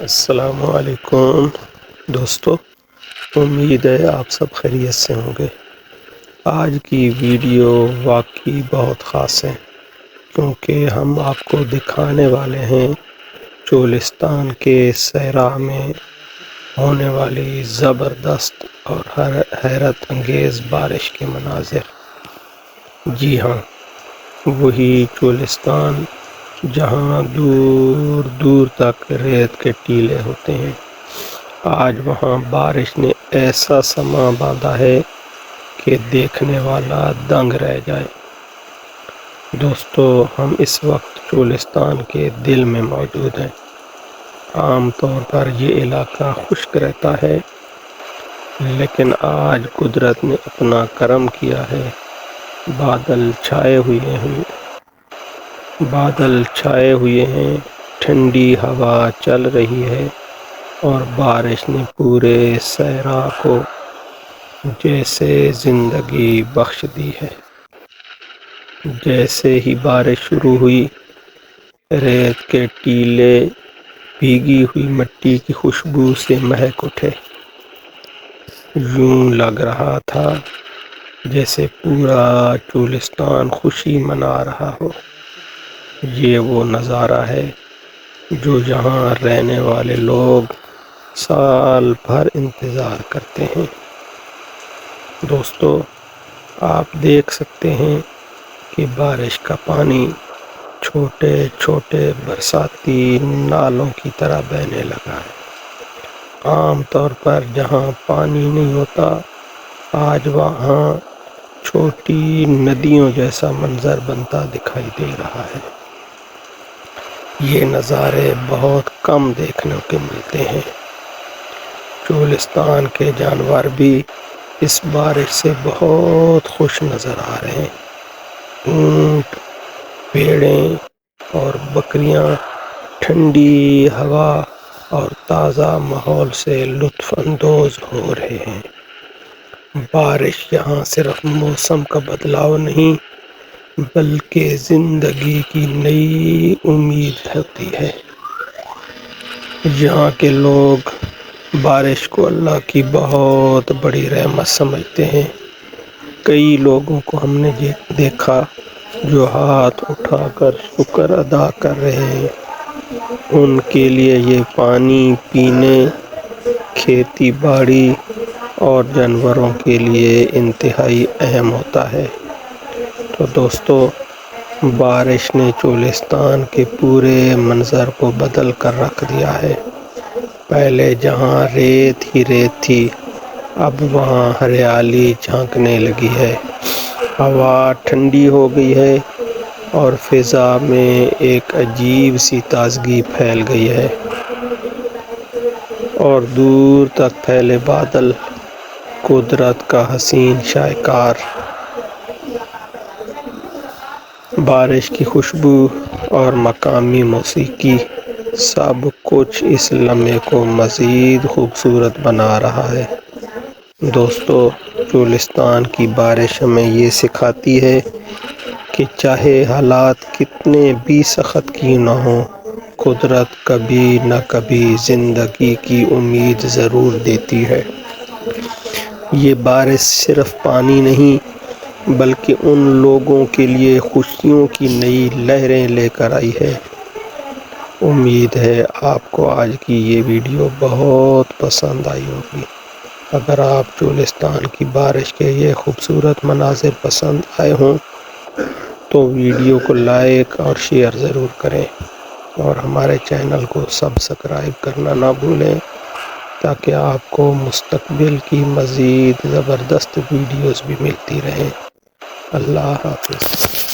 السلام علیکم دوستو، امید ہے آپ سب خیریت سے ہوں گے۔ آج کی ویڈیو واقعی بہت خاص ہے کیونکہ ہم آپ کو دکھانے والے ہیں چولستان کے صحرا میں ہونے والی زبردست اور حیرت انگیز بارش کے مناظر۔ جی ہاں، وہی چولستان جہاں دور دور تک ریت کے ٹیلے ہوتے ہیں۔ آج وہاں بارش نے ایسا سماں باندھا ہے کہ دیکھنے والا دنگ رہ جائے۔ دوستو، ہم اس وقت چولستان کے دل میں موجود ہیں۔ عام طور پر یہ علاقہ خشک رہتا ہے، لیکن آج قدرت نے اپنا کرم کیا ہے۔ بادل چھائے ہوئے ہیں، ٹھنڈی ہوا چل رہی ہے اور بارش نے پورے صحرا کو جیسے زندگی بخش دی ہے۔ جیسے ہی بارش شروع ہوئی، ریت کے ٹیلے بھیگی ہوئی مٹی کی خوشبو سے مہک اٹھے۔ یوں لگ رہا تھا جیسے پورا چولستان خوشی منا رہا ہو۔ یہ وہ نظارہ ہے جو یہاں رہنے والے لوگ سال بھر انتظار کرتے ہیں۔ دوستو، آپ دیکھ سکتے ہیں کہ بارش کا پانی چھوٹے چھوٹے برساتی نالوں کی طرح بہنے لگا ہے۔ عام طور پر جہاں پانی نہیں ہوتا، آج وہاں چھوٹی ندیوں جیسا منظر بنتا دکھائی دے رہا ہے۔ یہ نظارے بہت کم دیکھنے کو ملتے ہیں۔ چولستان کے جانور بھی اس بارش سے بہت خوش نظر آ رہے ہیں۔ اونٹ، بھیڑیں اور بکریاں ٹھنڈی ہوا اور تازہ ماحول سے لطف اندوز ہو رہے ہیں۔ بارش یہاں صرف موسم کا بدلاؤ نہیں بلکہ زندگی کی نئی امید ہوتی ہے۔ یہاں کے لوگ بارش کو اللہ کی بہت بڑی رحمت سمجھتے ہیں۔ کئی لوگوں کو ہم نے دیکھا جو ہاتھ اٹھا کر شکر ادا کر رہے ہیں۔ ان کے لیے یہ پانی پینے، کھیتی باڑی اور جانوروں کے لیے انتہائی اہم ہوتا ہے۔ تو دوستو، بارش نے چولستان کے پورے منظر کو بدل کر رکھ دیا ہے۔ پہلے جہاں ریت ہی ریت تھی، اب وہاں ہریالی جھانکنے لگی ہے۔ ہوا ٹھنڈی ہو گئی ہے اور فضا میں ایک عجیب سی تازگی پھیل گئی ہے، اور دور تک پھیلے بادل قدرت کا حسین شاہکار۔ بارش کی خوشبو اور مقامی موسیقی سب کچھ اس لمحے کو مزید خوبصورت بنا رہا ہے۔ دوستو، چولستان کی بارش ہمیں یہ سکھاتی ہے کہ چاہے حالات کتنے بھی سخت کیوں نہ ہوں، قدرت کبھی نہ کبھی زندگی کی امید ضرور دیتی ہے۔ یہ بارش صرف پانی نہیں بلکہ ان لوگوں کے لیے خوشیوں کی نئی لہریں لے کر آئی ہے۔ امید ہے آپ کو آج کی یہ ویڈیو بہت پسند آئی ہوگی۔ اگر آپ چولستان کی بارش کے یہ خوبصورت مناظر پسند آئے ہوں تو ویڈیو کو لائک اور شیئر ضرور کریں، اور ہمارے چینل کو سبسکرائب کرنا نہ بھولیں تاکہ آپ کو مستقبل کی مزید زبردست ویڈیوز بھی ملتی رہیں۔ اللہ حافظ۔